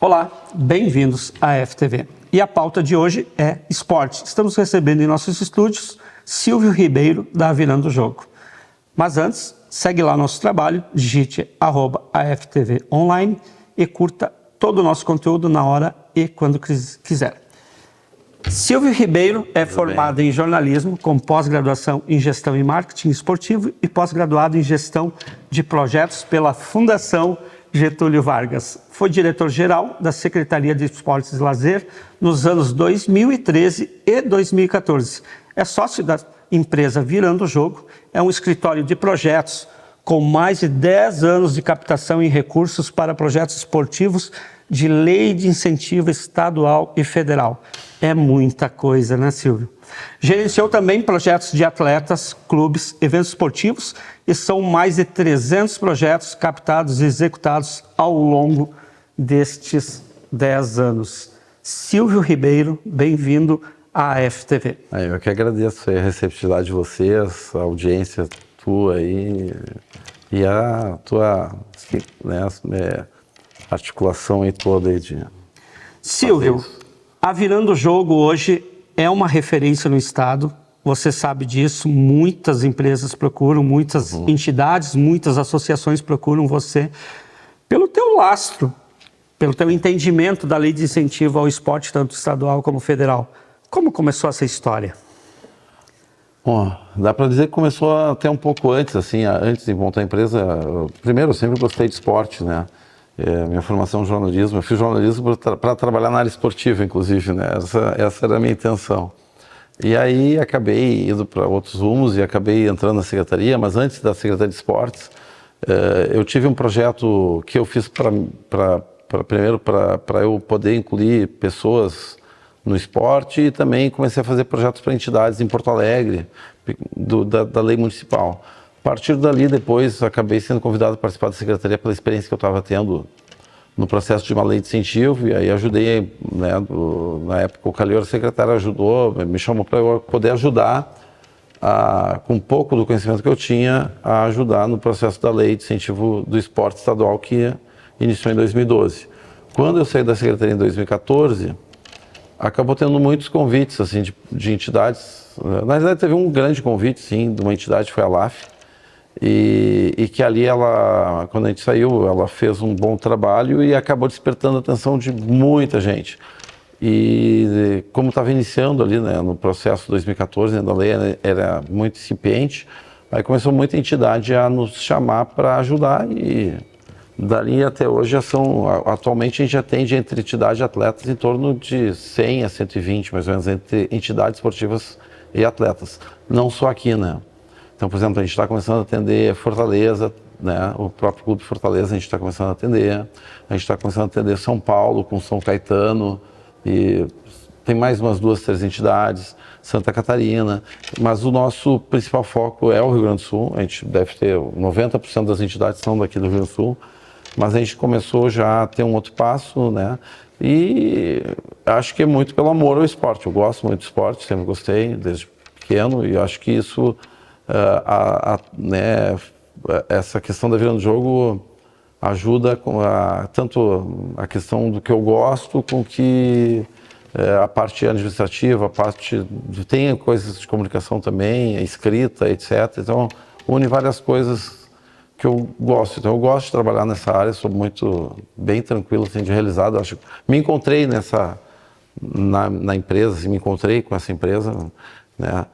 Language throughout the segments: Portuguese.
Olá, bem-vindos à FTV. E a pauta de hoje é esporte. Estamos recebendo em nossos estúdios Silvio Ribeiro, da Virando o Jogo. Mas antes, segue lá nosso trabalho, digite @AFTV online e curta todo o nosso conteúdo na hora e quando quiser. Silvio Ribeiro é formado em jornalismo, com pós-graduação em gestão e marketing esportivo e pós-graduado em gestão de projetos pela Fundação Getúlio Vargas. Foi diretor-geral da Secretaria de Esportes e Lazer nos anos 2013 e 2014. É sócio da empresa Virando o Jogo, é um escritório de projetos com mais de 10 anos de captação em recursos para projetos esportivos de lei de incentivo estadual e federal. É muita coisa, né, Silvio? Gerenciou também projetos de atletas, clubes, eventos esportivos e são mais de 300 projetos captados e executados ao longo destes 10 anos. Silvio Ribeiro, bem-vindo à FTV. Eu que agradeço a receptividade de vocês, a audiência tua aí e a tua articulação aí toda aí de... Silvio, a Virando o Jogo hoje é uma referência no estado, você sabe disso, muitas empresas procuram, muitas entidades, muitas associações procuram você pelo teu lastro, pelo teu entendimento da lei de incentivo ao esporte, tanto estadual como federal. Como começou essa história? Bom, dá para dizer que começou até um pouco antes, assim, antes de montar a empresa. Primeiro, eu sempre gostei de esporte, né? Minha formação em jornalismo, eu fiz jornalismo para trabalhar na área esportiva, inclusive, né? Essa era a minha intenção. E aí acabei indo para outros rumos e acabei entrando na secretaria, mas antes da Secretaria de Esportes, eu tive um projeto que eu fiz primeiro para eu poder incluir pessoas no esporte e também comecei a fazer projetos para entidades em Porto Alegre, da lei municipal. A partir dali, depois, acabei sendo convidado a participar da secretaria pela experiência que eu estava tendo no processo de uma lei de incentivo, e aí ajudei, né, na época o Calheiro, secretário, ajudou, me chamou para eu poder ajudar, com um pouco do conhecimento que eu tinha, a ajudar no processo da lei de incentivo do esporte estadual que iniciou em 2012. Quando eu saí da secretaria em 2014, acabou tendo muitos convites assim, de entidades. Na verdade, teve um grande convite, sim, de uma entidade, foi a LAF, e que ali, quando a gente saiu, ela fez um bom trabalho e acabou despertando a atenção de muita gente. E como estava iniciando ali, né, no processo de 2014, né, da lei era muito incipiente, aí começou muita entidade a nos chamar para ajudar e... Dali até hoje atualmente a gente atende entre entidades e atletas em torno de 100 a 120, mais ou menos, entre entidades esportivas e atletas. Não só aqui, né? Então, por exemplo, a gente está começando a atender Fortaleza, né? O próprio Clube Fortaleza a gente está começando a atender. A gente está começando a atender São Paulo com São Caetano e tem mais umas 2, 3 entidades, Santa Catarina, mas o nosso principal foco é o Rio Grande do Sul. A gente deve ter 90% das entidades são daqui do Rio Grande do Sul. Mas a gente começou já a ter um outro passo, né? E acho que é muito pelo amor ao esporte. Eu gosto muito do esporte, sempre gostei, desde pequeno, e acho que isso, né, essa questão da Virando o Jogo ajuda tanto a questão do que eu gosto, com que a parte administrativa, a parte... Tem coisas de comunicação também, escrita, etc. Então, une várias coisas que eu gosto. Então eu gosto de trabalhar nessa área, sou bem tranquilo, assim, de realizado. Me encontrei na empresa, assim, me encontrei com essa empresa, né?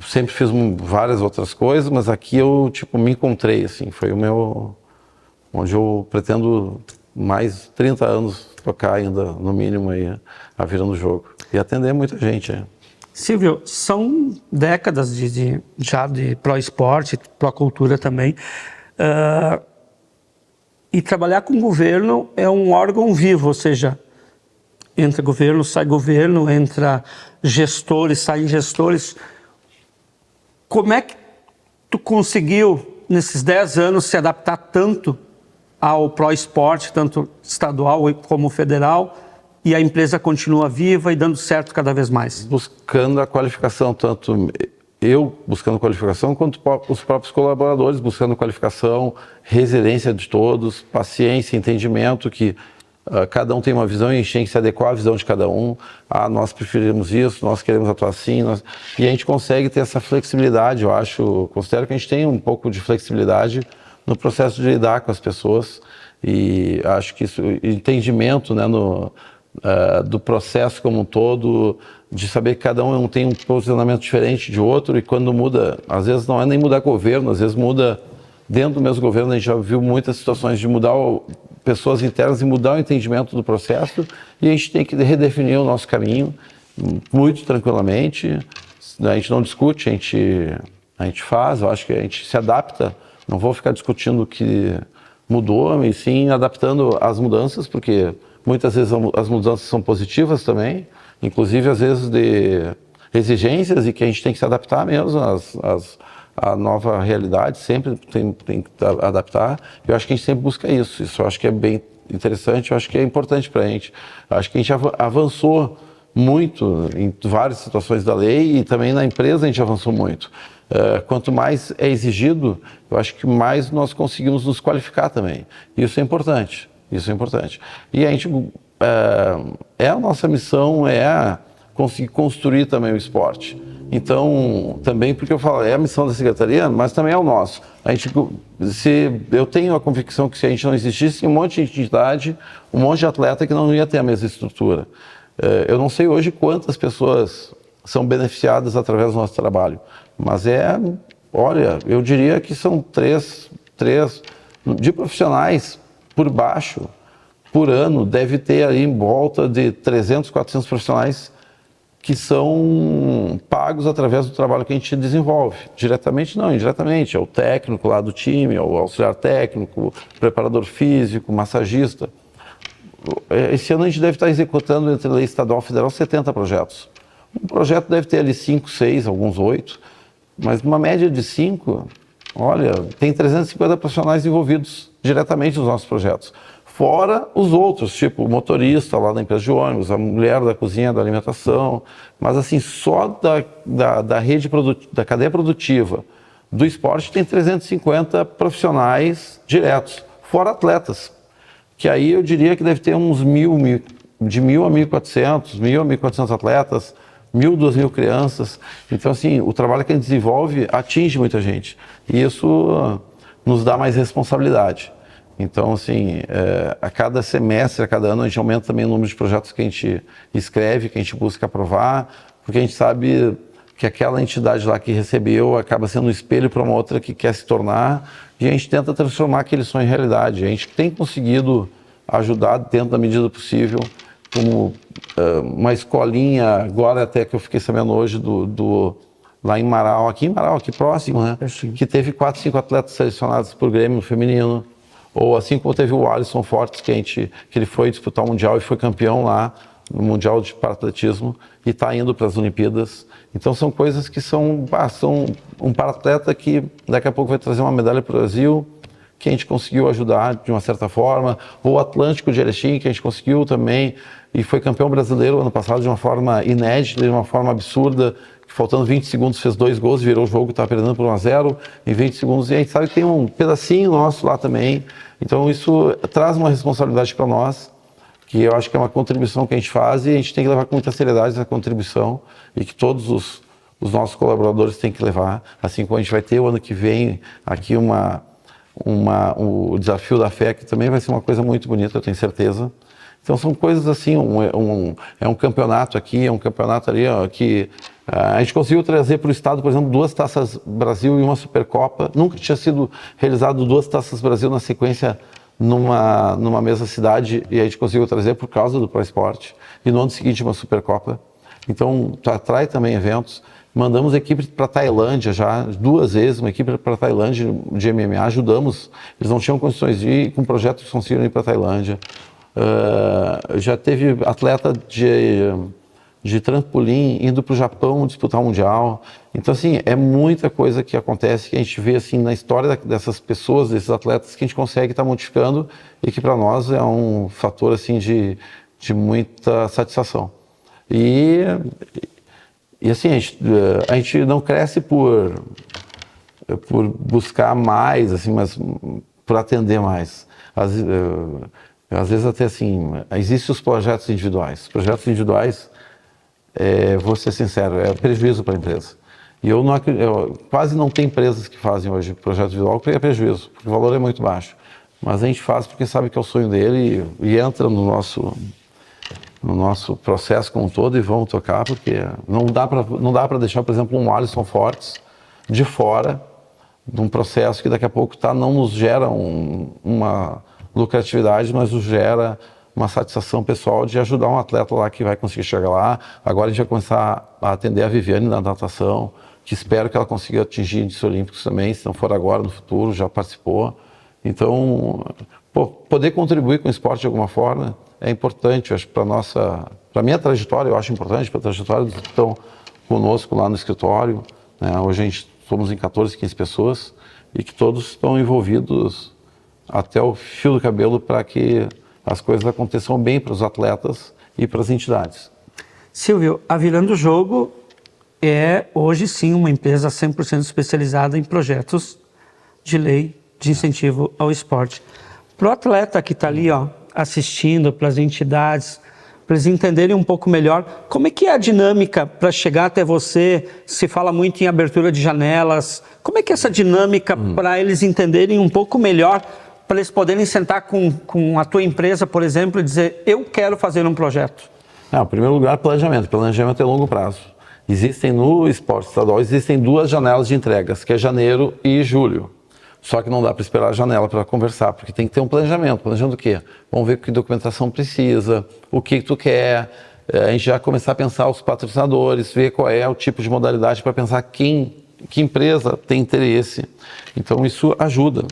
Sempre fiz várias outras coisas, mas aqui eu me encontrei, assim, foi onde eu pretendo mais 30 anos tocar ainda, no mínimo, aí, a Virando o Jogo e atender muita gente aí. Silvio, são décadas já de pró-esporte, pró-cultura também, e trabalhar com o governo é um órgão vivo, ou seja, entra governo, sai governo, entra gestores, saem gestores. Como é que tu conseguiu, nesses 10 anos, se adaptar tanto ao pró-esporte, tanto estadual como federal, e a empresa continua viva e dando certo cada vez mais? Buscando a qualificação, tanto eu buscando qualificação, quanto os próprios colaboradores buscando qualificação, resiliência de todos, paciência, entendimento que cada um tem uma visão e a gente tem que se adequar à visão de cada um. Nós preferimos isso, nós queremos atuar assim. E a gente consegue ter essa flexibilidade, eu acho. Considero que a gente tem um pouco de flexibilidade no processo de lidar com as pessoas. E acho que isso, entendimento, né, do processo como um todo, de saber que cada um tem um posicionamento diferente de outro, e quando muda, às vezes não é nem mudar governo, às vezes muda dentro do mesmo governo. A gente já viu muitas situações de mudar pessoas internas e mudar o entendimento do processo, e a gente tem que redefinir o nosso caminho muito tranquilamente. A gente não discute, a gente faz, eu acho que a gente se adapta. Não vou ficar discutindo o que mudou, e sim adaptando às mudanças, porque muitas vezes as mudanças são positivas também, inclusive às vezes de exigências, e que a gente tem que se adaptar mesmo à nova realidade, sempre tem que adaptar. Eu acho que a gente sempre busca isso eu acho que é bem interessante, eu acho que é importante para a gente. Eu acho que a gente avançou muito em várias situações da lei, e também na empresa a gente avançou muito. Quanto mais é exigido, eu acho que mais nós conseguimos nos qualificar também. Isso é importante, isso é importante. E a gente, a nossa missão é conseguir construir também o esporte. Então, também, porque eu falo, é a missão da Secretaria, mas também é o nosso. Eu tenho a convicção que se a gente não existisse, um monte de entidade, um monte de atleta que não ia ter a mesma estrutura. Eu não sei hoje quantas pessoas são beneficiadas através do nosso trabalho, mas olha, eu diria que são três de profissionais por baixo, por ano, deve ter aí em volta de 300, 400 profissionais que são pagos através do trabalho que a gente desenvolve. Diretamente não, indiretamente. É o técnico lá do time, é o auxiliar técnico, preparador físico, massagista. Esse ano a gente deve estar executando, entre lei estadual e federal, 70 projetos. Um projeto deve ter ali 5, 6, alguns 8, mas numa média de 5, olha, tem 350 profissionais envolvidos diretamente nos nossos projetos. Fora os outros, tipo o motorista lá da empresa de ônibus, a mulher da cozinha, da alimentação, mas assim, só da rede da cadeia produtiva do esporte tem 350 profissionais diretos, fora atletas, que aí eu diria que deve ter uns de 1.000 a 1.400, 1.000 a 1.400 atletas, 1.000, 2.000 crianças. Então, assim, o trabalho que a gente desenvolve atinge muita gente, e isso nos dá mais responsabilidade. Então, assim, a cada semestre, a cada ano, a gente aumenta também o número de projetos que a gente escreve, que a gente busca aprovar, porque a gente sabe que aquela entidade lá que recebeu acaba sendo um espelho para uma outra que quer se tornar, e a gente tenta transformar aquele sonho em realidade. A gente tem conseguido ajudar dentro da medida possível, como uma escolinha, agora até que eu fiquei sabendo hoje, lá em Marau, aqui próximo, né? Que teve 4, 5 atletas selecionados por Grêmio feminino. Ou assim como teve o Alisson Fortes, que ele foi disputar o Mundial e foi campeão lá no Mundial de Paratletismo e está indo para as Olimpíadas. Então são coisas que são um paratleta que daqui a pouco vai trazer uma medalha para o Brasil, que a gente conseguiu ajudar de uma certa forma. Ou o Atlântico de Erechim, que a gente conseguiu também, e foi campeão brasileiro ano passado de uma forma inédita, de uma forma absurda, faltando 20 segundos fez 2 gols, virou o jogo, estava perdendo por 1-0 em 20 segundos, e a gente sabe que tem um pedacinho nosso lá também. Então isso traz uma responsabilidade para nós, que eu acho que é uma contribuição que a gente faz, e a gente tem que levar com muita seriedade essa contribuição, e que todos os nossos colaboradores têm que levar, assim como a gente vai ter o ano que vem aqui o Desafio da Fé, que também vai ser uma coisa muito bonita, eu tenho certeza. Então são coisas assim, é um campeonato aqui, é um campeonato ali, ó, que a gente conseguiu trazer para o estado, por exemplo, 2 Taças Brasil e uma Supercopa. Nunca tinha sido realizado 2 Taças Brasil na sequência numa mesma cidade, e a gente conseguiu trazer por causa do Pro Esporte. E no ano seguinte uma Supercopa. Então atrai também eventos. Mandamos equipe para a Tailândia já 2 vezes, uma equipe para a Tailândia de MMA, ajudamos. Eles não tinham condições de ir, com projetos que conseguiram ir para a Tailândia. Já teve atleta de trampolim indo para o Japão disputar o Mundial. Então, assim, é muita coisa que acontece, que a gente vê assim na história dessas pessoas, desses atletas, que a gente consegue estar modificando, e que para nós é um fator assim de muita satisfação. E assim, a gente não cresce por buscar mais, assim, mas por atender mais. Às vezes até assim, existem os projetos individuais. Os projetos individuais, vou ser sincero, é prejuízo para a empresa. E quase não tem empresas que fazem hoje projeto individual porque é prejuízo, porque o valor é muito baixo. Mas a gente faz porque sabe que é o sonho dele e entra no nosso processo como um todo e vamos tocar, porque não dá para deixar, por exemplo, um Alisson Fortes de fora de um processo que daqui a pouco não nos gera uma lucratividade, mas nos gera uma satisfação pessoal de ajudar um atleta lá que vai conseguir chegar lá. Agora a gente vai começar a atender a Viviane na natação, que espero que ela consiga atingir índices olímpicos também, se não for agora, no futuro, já participou. Então, poder contribuir com o esporte de alguma forma é importante, acho, para a minha trajetória, eu acho importante, para a trajetória dos que estão conosco lá no escritório, né? Hoje a gente somos em 14, 15 pessoas e que todos estão envolvidos até o fio do cabelo para que as coisas aconteçam bem para os atletas e para as entidades. Silvio, a Virando o Jogo é hoje sim uma empresa 100% especializada em projetos de lei de incentivo ao esporte. Para o atleta que está ali assistindo, para as entidades, para eles entenderem um pouco melhor, como é que é a dinâmica para chegar até você? Se fala muito em abertura de janelas, como é que é essa dinâmica para eles entenderem um pouco melhor, para eles poderem sentar com a tua empresa, por exemplo, e dizer, eu quero fazer um projeto? Em primeiro lugar, planejamento. Planejamento é longo prazo. No esporte estadual, existem 2 janelas de entregas, que é janeiro e julho. Só que não dá para esperar a janela para conversar, porque tem que ter um planejamento. Planejamento o quê? Vamos ver que documentação precisa, o que tu quer. A gente já começar a pensar os patrocinadores, ver qual é o tipo de modalidade para pensar que empresa tem interesse. Então isso ajuda.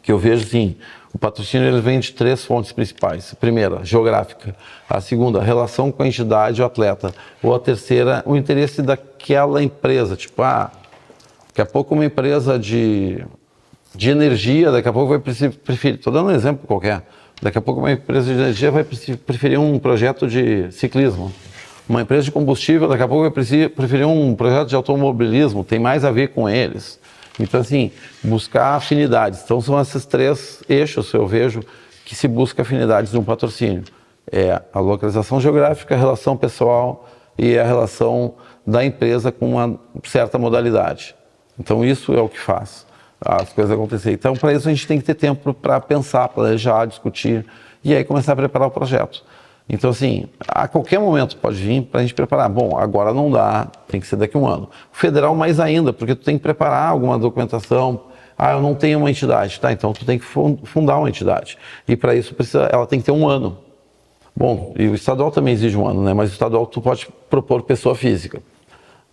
Que eu vejo assim, o patrocínio ele vem de 3 fontes principais. A primeira, geográfica. A segunda, relação com a entidade ou atleta. Ou a terceira, o interesse daquela empresa. Tipo, daqui a pouco uma empresa de energia, daqui a pouco vai preferir, estou dando um exemplo qualquer, daqui a pouco uma empresa de energia vai preferir um projeto de ciclismo. Uma empresa de combustível, daqui a pouco vai preferir um projeto de automobilismo, tem mais a ver com eles. Então, assim, buscar afinidades. Então, são esses 3 eixos, eu vejo, que se busca afinidades de um patrocínio. É a localização geográfica, a relação pessoal e a relação da empresa com uma certa modalidade. Então, isso é o que faz as coisas acontecerem. Então, para isso, a gente tem que ter tempo para pensar, planejar, discutir e aí começar a preparar o projeto. Então, assim, a qualquer momento pode vir para a gente preparar. Bom, agora não dá, tem que ser daqui a um ano. O federal mais ainda, porque tu tem que preparar alguma documentação. Eu não tenho uma entidade. Tá, então tu tem que fundar uma entidade. E para isso, ela tem que ter 1 ano. Bom, e o estadual também exige 1 ano, né? Mas o estadual tu pode propor pessoa física.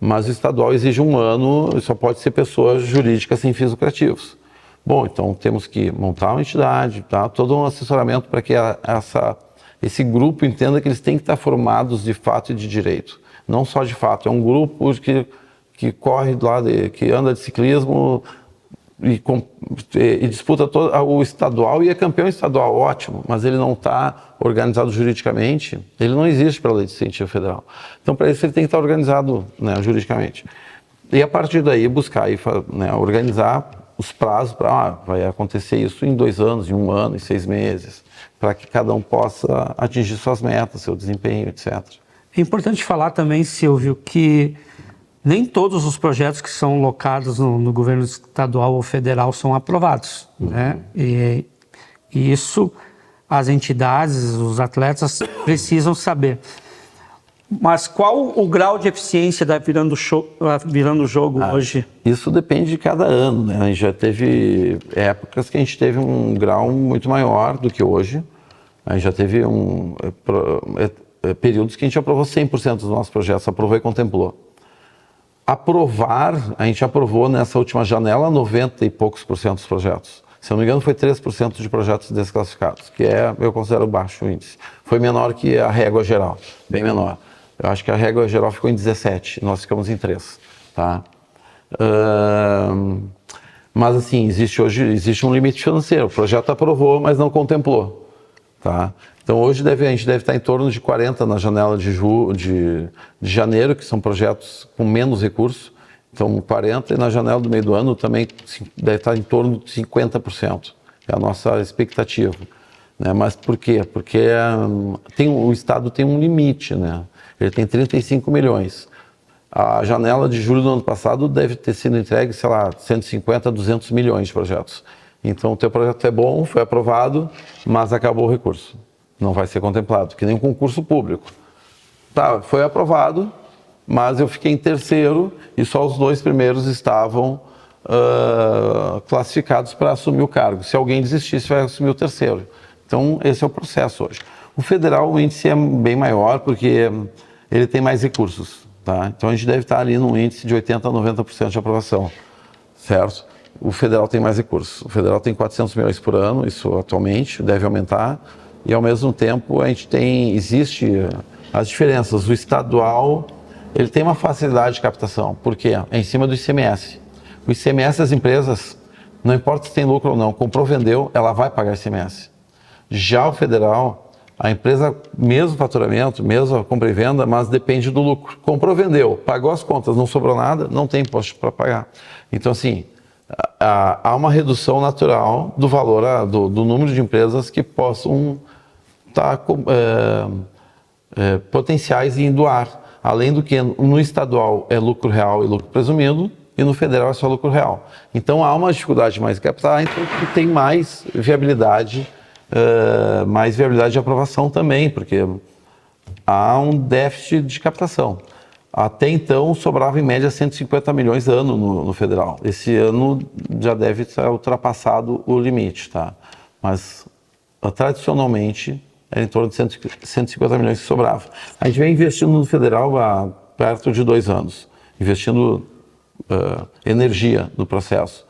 Mas o estadual exige 1 ano e só pode ser pessoa jurídica sem fins lucrativos. Bom, então temos que montar uma entidade, tá? Todo um assessoramento para que esse grupo entenda que eles têm que estar formados de fato e de direito. Não só de fato, é um grupo que corre lá, que anda de ciclismo e disputa todo o estadual e é campeão estadual, ótimo, mas ele não está organizado juridicamente, ele não existe para a lei de incentivo federal. Então, para isso, ele tem que estar organizado, né, juridicamente. E a partir daí, buscar e, né, organizar os prazos para, vai acontecer isso em 2 anos, em 1 ano, em 6 meses, para que cada um possa atingir suas metas, seu desempenho, etc. É importante falar também, Silvio, que nem todos os projetos que são locados no governo estadual ou federal são aprovados, né? E isso as entidades, os atletas precisam saber. Mas qual o grau de eficiência da Virando o Jogo hoje? Isso depende de cada ano, né? A gente já teve épocas que a gente teve um grau muito maior do que hoje. A gente já teve períodos que a gente aprovou 100% dos nossos projetos, aprovou e contemplou. Aprovar, a gente aprovou nessa última janela 90 e poucos % dos projetos. Se eu não me engano, foi 3% de projetos desclassificados, que eu considero baixo índice. Foi menor que a régua geral, bem menor. Eu acho que a régua geral ficou em 17, nós ficamos em 3. Tá? Mas assim, existe um limite financeiro. O projeto aprovou, mas não contemplou. Tá? Então hoje a gente deve estar em torno de 40 na janela de janeiro, que são projetos com menos recursos. Então 40 e na janela do meio do ano também deve estar em torno de 50%. É a nossa expectativa. né? Mas por quê? Porque o Estado tem um limite, né? Ele tem 35 milhões. A janela de julho do ano passado deve ter sido entregue, sei lá, 150 a 200 milhões de projetos. Então, o teu projeto é bom, foi aprovado, mas acabou o recurso. Não vai ser contemplado, que nem um concurso público. Tá, foi aprovado, mas eu fiquei em terceiro e só os 2 primeiros estavam classificados para assumir o cargo. Se alguém desistisse, vai assumir o terceiro. Então, esse é o processo hoje. O federal, o índice é bem maior porque ele tem mais recursos. Tá? Então, a gente deve estar ali num índice de 80% a 90% de aprovação, certo? O federal tem mais recursos. O federal tem 400 milhões por ano, isso atualmente, deve aumentar. E, ao mesmo tempo, existe as diferenças. O estadual, ele tem uma facilidade de captação. Por quê? É em cima do ICMS. O ICMS das empresas, não importa se tem lucro ou não, comprou, vendeu, ela vai pagar ICMS. Já o federal, a empresa, mesmo faturamento, mesmo a compra e venda, mas depende do lucro. Comprou, vendeu, pagou as contas, não sobrou nada, não tem imposto para pagar. Então, assim, há uma redução natural do valor, do número de empresas que possam estar potenciais em doar. Além do que no estadual é lucro real e lucro presumido, e no federal é só lucro real. Então, há uma dificuldade mais de captar, então que tem mais viabilidade de aprovação também, porque há um déficit de captação. Até então, sobrava em média 150 milhões ano no federal. Esse ano já deve ter ultrapassado o limite, tá? Mas, tradicionalmente, era em torno de 150 milhões que sobrava. A gente vem investindo no federal há perto de 2 anos, investindo energia no processo.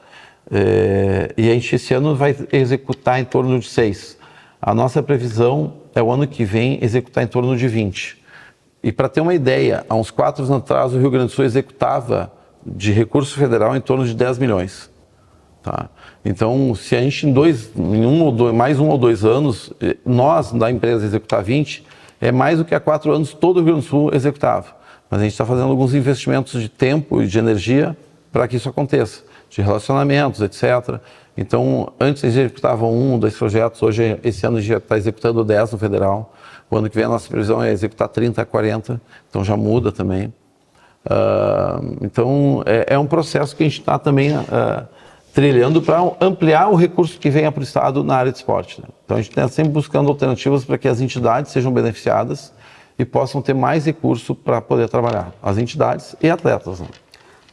E a gente esse ano vai executar em torno de 6. A nossa previsão é o ano que vem executar em torno de 20. E para ter uma ideia, há uns 4 anos atrás o Rio Grande do Sul executava de recurso federal em torno de 10 milhões. Tá? Então, se a gente mais 1 ou 2 anos, nós da empresa executar 20, é mais do que há 4 anos todo o Rio Grande do Sul executava. Mas a gente está fazendo alguns investimentos de tempo e de energia para que isso aconteça, de relacionamentos, etc. Então, antes a gente executava 1 ou 2 projetos, hoje, esse ano, a gente já está executando 10 no federal. O ano que vem a nossa previsão é executar 30 a 40, então já muda também. Então, é um processo que a gente está também trilhando para ampliar o recurso que venha para o Estado na área de esporte. Né? Então, a gente está sempre buscando alternativas para que as entidades sejam beneficiadas e possam ter mais recurso para poder trabalhar, as entidades e atletas. Né?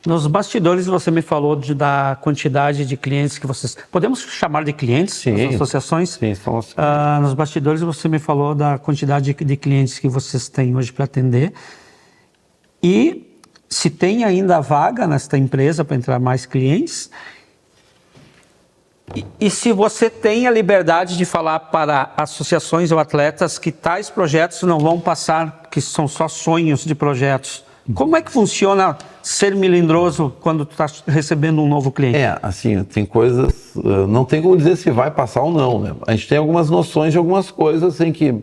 Nos bastidores você me falou da quantidade de clientes que vocês... Podemos chamar de clientes? Sim, as associações? Sim, somos... Nos bastidores você me falou da quantidade de clientes que vocês têm hoje para atender. E se tem ainda vaga nesta empresa para entrar mais clientes... E se você tem a liberdade de falar para associações ou atletas que tais projetos não vão passar, que são só sonhos de projetos, como é que funciona ser melindroso quando tu está recebendo um novo cliente? Assim, tem coisas, não tem como dizer se vai passar ou não, né? A gente tem algumas noções de algumas coisas em que,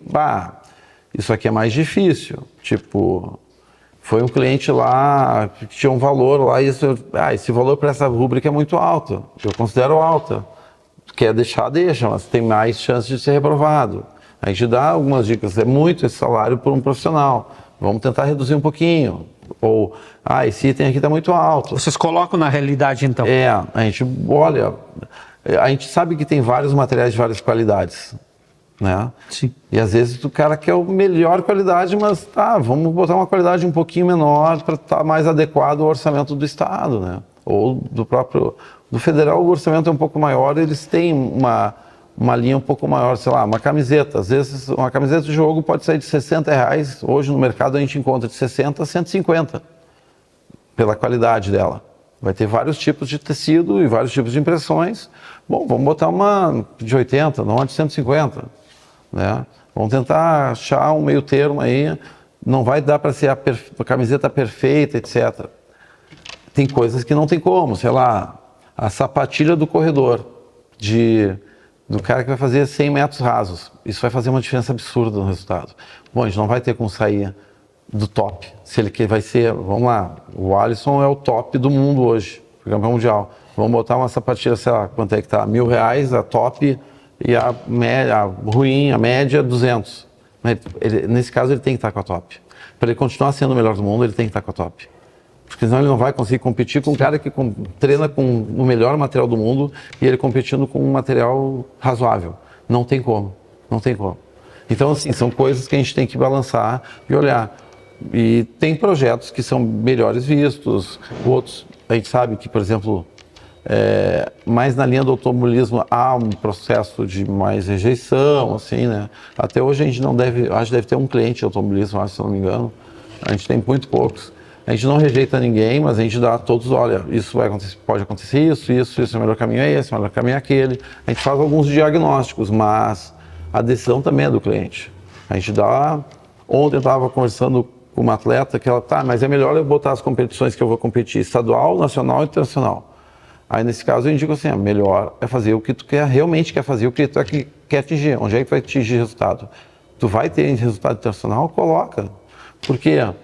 isso aqui é mais difícil, tipo... Foi um cliente lá que tinha um valor lá e esse valor para essa rúbrica é muito alto, eu considero alta. Quer deixar, deixa, mas tem mais chance de ser reprovado. A gente dá algumas dicas, é muito esse salário por um profissional, vamos tentar reduzir um pouquinho. Ou, esse item aqui está muito alto. Vocês colocam na realidade então? A gente olha, a gente sabe que tem vários materiais de várias qualidades. Né? Sim. E às vezes o cara quer a melhor qualidade, mas vamos botar uma qualidade um pouquinho menor para estar mais adequado ao orçamento do Estado, né? Ou do federal. O orçamento é um pouco maior, eles têm uma linha um pouco maior, sei lá, uma camiseta. Às vezes uma camiseta de jogo pode sair de R$60, hoje no mercado a gente encontra de 60 a 150 pela qualidade dela. Vai ter vários tipos de tecido e vários tipos de impressões. Bom, vamos botar uma de 80, não uma de 150. Né? Vamos tentar achar um meio termo aí, não vai dar para ser a camiseta perfeita, etc. Tem coisas que não tem como, sei lá, a sapatilha do corredor, do cara que vai fazer 100 metros rasos, isso vai fazer uma diferença absurda no resultado. Bom, a gente não vai ter como sair do top, se ele vai ser, vamos lá, o Alisson é o top do mundo hoje, campeão mundial. Vamos botar uma sapatilha, sei lá, quanto é que tá? R$1.000, a top e a ruim, a média, 200. Mas nesse caso, ele tem que estar com a top. Para ele continuar sendo o melhor do mundo, ele tem que estar com a top. Porque senão ele não vai conseguir competir com um cara que treina com o melhor material do mundo e ele competindo com um material razoável. Não tem como, não tem como. Então, assim, são coisas que a gente tem que balançar e olhar. E tem projetos que são melhores vistos, outros, a gente sabe que, por exemplo, mais na linha do automobilismo há um processo de mais rejeição, assim, né? Até hoje a gente não deve, acho que deve ter um cliente de automobilismo, se não me engano, a gente tem muito poucos. A gente não rejeita ninguém, mas a gente dá a todos, olha, isso vai acontecer, pode acontecer isso, o melhor caminho é esse, o melhor caminho é aquele. A gente faz alguns diagnósticos, mas a decisão também é do cliente. A gente dá... Ontem eu estava conversando com uma atleta que ela, tá, mas é melhor eu botar as competições que eu vou competir, estadual, nacional e internacional. Aí nesse caso eu indico assim, melhor é fazer o que tu realmente quer fazer, o que tu quer atingir, onde é que tu vai atingir resultado. Tu vai ter resultado internacional, coloca. Porque a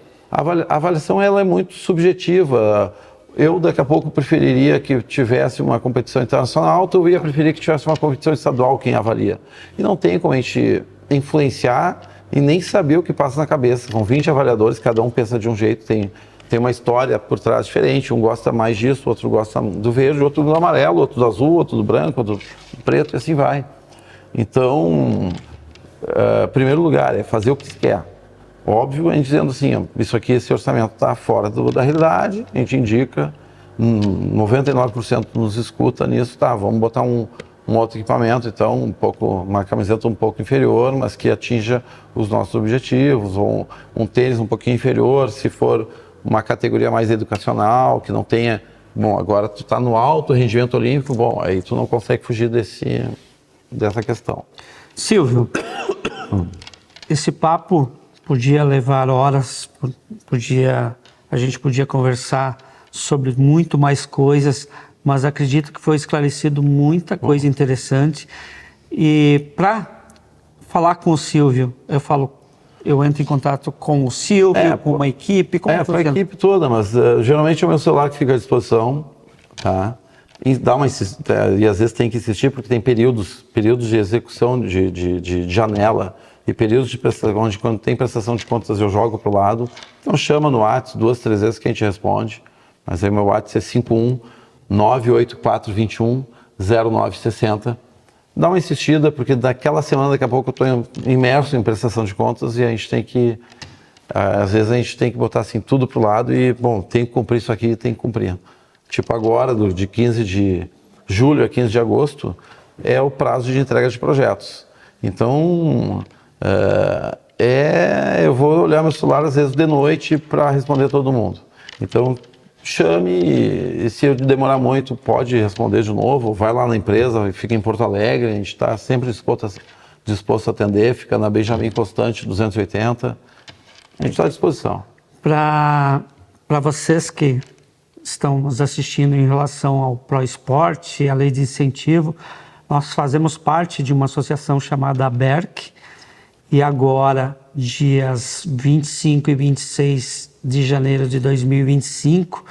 avaliação ela é muito subjetiva. Eu daqui a pouco preferiria que tivesse uma competição internacional, tu ia preferir que tivesse uma competição estadual quem avalia. E não tem como a gente influenciar e nem saber o que passa na cabeça. São 20 avaliadores, cada um pensa de um jeito, tem uma história por trás diferente, um gosta mais disso, outro gosta do verde, outro do amarelo, outro do azul, outro do branco, outro do preto, e assim vai. Então, em primeiro lugar, é fazer o que se quer. Óbvio, a gente dizendo assim, isso aqui, esse orçamento está fora da realidade, a gente indica, 99% nos escuta nisso, tá, vamos botar um outro equipamento, então, uma camiseta um pouco inferior, mas que atinja os nossos objetivos, ou um tênis um pouquinho inferior, se for uma categoria mais educacional, que não tenha, bom, agora tu está no alto rendimento olímpico, bom, aí tu não consegue fugir dessa questão. Silvio, esse papo podia levar horas, a gente podia conversar sobre muito mais coisas, mas acredito que foi esclarecido muita coisa interessante. E para falar com o Silvio, eu entro em contato com o Silvio, com uma equipe? Com a equipe toda, mas geralmente é o meu celular que fica à disposição, tá? E às vezes tem que insistir porque tem períodos de execução de janela e períodos de prestação, onde quando tem prestação de contas eu jogo para o lado. Então chama no WhatsApp 2, 3 vezes que a gente responde, mas aí meu WhatsApp é 51 98421 0960. Dá uma insistida, porque daquela semana, daqui a pouco eu estou imerso em prestação de contas e a gente tem que, às vezes a gente tem que botar assim tudo para o lado e, bom, tem que cumprir isso aqui, tem que cumprir. Tipo agora, de 15 de julho a 15 de agosto, é o prazo de entrega de projetos. Então, eu vou olhar meu celular às vezes de noite para responder todo mundo. Então, chame e se eu demorar muito, pode responder de novo, vai lá na empresa, fica em Porto Alegre, a gente está sempre disposto a atender, fica na Benjamin Constante 280, a gente está à disposição. Para vocês que estão nos assistindo em relação ao ProEsport e a lei de incentivo, nós fazemos parte de uma associação chamada ABERC e agora, dias 25 e 26 de janeiro de 2025,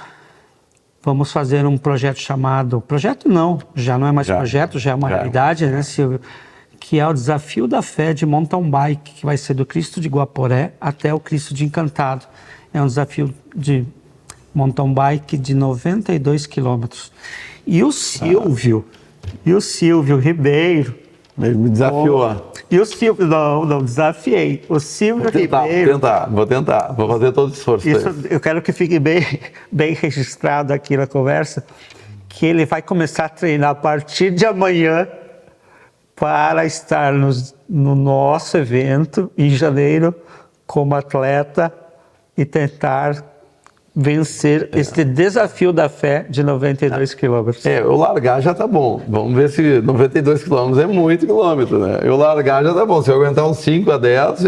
vamos fazer um projeto chamado... Projeto não, já não é mais projeto, já é uma realidade, né, Silvio? Que é o Desafio da Fé de Mountain Bike, que vai ser do Cristo de Guaporé até o Cristo de Encantado. É um desafio de mountain bike de 92 quilômetros. E o Silvio Ribeiro... Ele me desafiou. E o Silvio, não desafiei. O Silvio Ribeiro... Vou tentar, vou fazer todo o esforço. Isso, eu quero que fique bem registrado aqui na conversa, que ele vai começar a treinar a partir de amanhã para estar no nosso evento em janeiro como atleta e tentar vencer este desafio da fé de 92 quilômetros. Eu largar já tá bom. Vamos ver se 92 quilômetros é muito quilômetro, né? Eu largar já tá bom. Se eu aguentar uns 5 a 10,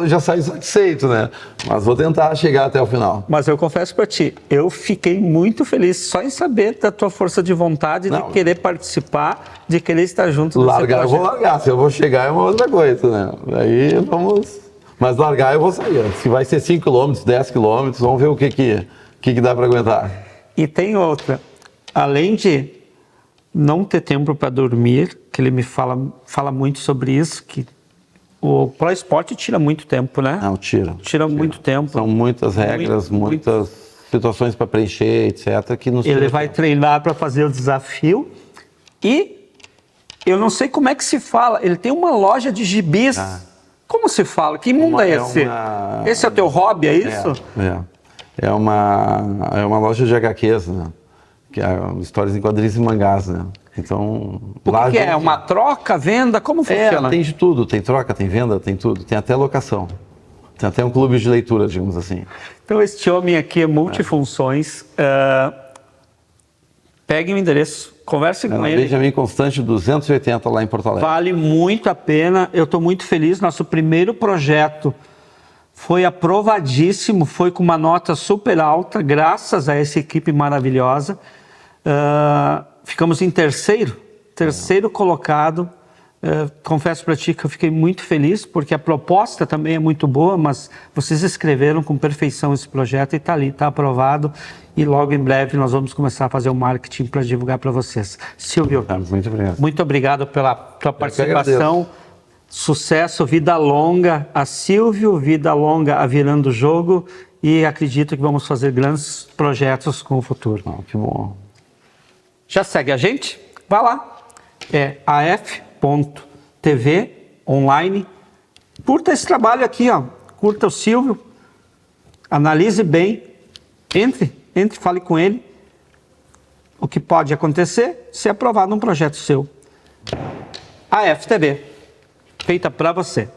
já saio satisfeito, né? Mas vou tentar chegar até o final. Mas eu confesso para ti, eu fiquei muito feliz só em saber da tua força de vontade, de querer participar, de querer estar junto do largar, eu vou largar. Se eu vou chegar é uma outra coisa, né? Aí vamos... Mas largar eu vou sair. Se vai ser 5 km, 10 km, vamos ver o que dá para aguentar. E tem outra. Além de não ter tempo para dormir, que ele me fala muito sobre isso, que o Pro Esporte tira muito tempo, né? Não, tira. Tira muito tempo. São muitas regras, muitas situações para preencher, etc. que nos Ele vai treinar para fazer o desafio e eu não sei como é que se fala. Ele tem uma loja de gibis. Como se fala? Que mundo é esse? Esse é o teu hobby, é isso? É uma loja de HQs, né? Que é histórias em quadrinhos e mangás, né? Então, o que é? Uma troca, venda? Como funciona? Tem de tudo. Tem troca, tem venda, tem tudo. Tem até locação. Tem até um clube de leitura, digamos assim. Então, este homem aqui é multifunções. Pegue o endereço, converse com ele. Benjamin Constante 280 lá em Porto Alegre. Vale muito a pena. Eu estou muito feliz. Nosso primeiro projeto foi aprovadíssimo, foi com uma nota super alta, graças a essa equipe maravilhosa. Ficamos em terceiro colocado. Confesso para ti que eu fiquei muito feliz, porque a proposta também é muito boa, mas vocês escreveram com perfeição esse projeto e está ali, está aprovado. E logo em breve nós vamos começar a fazer o marketing para divulgar para vocês. Silvio, muito obrigado. Muito obrigado pela tua participação. Sucesso, vida longa a Silvio, vida longa a Virando o Jogo, e acredito que vamos fazer grandes projetos com o futuro. Que bom. Já segue a gente? Vá lá. É af.tv online. Curta esse trabalho aqui, ó. Curta o Silvio. Analise bem. Entre, fale com ele. O que pode acontecer se aprovado um projeto seu. AFTV. Feita para você.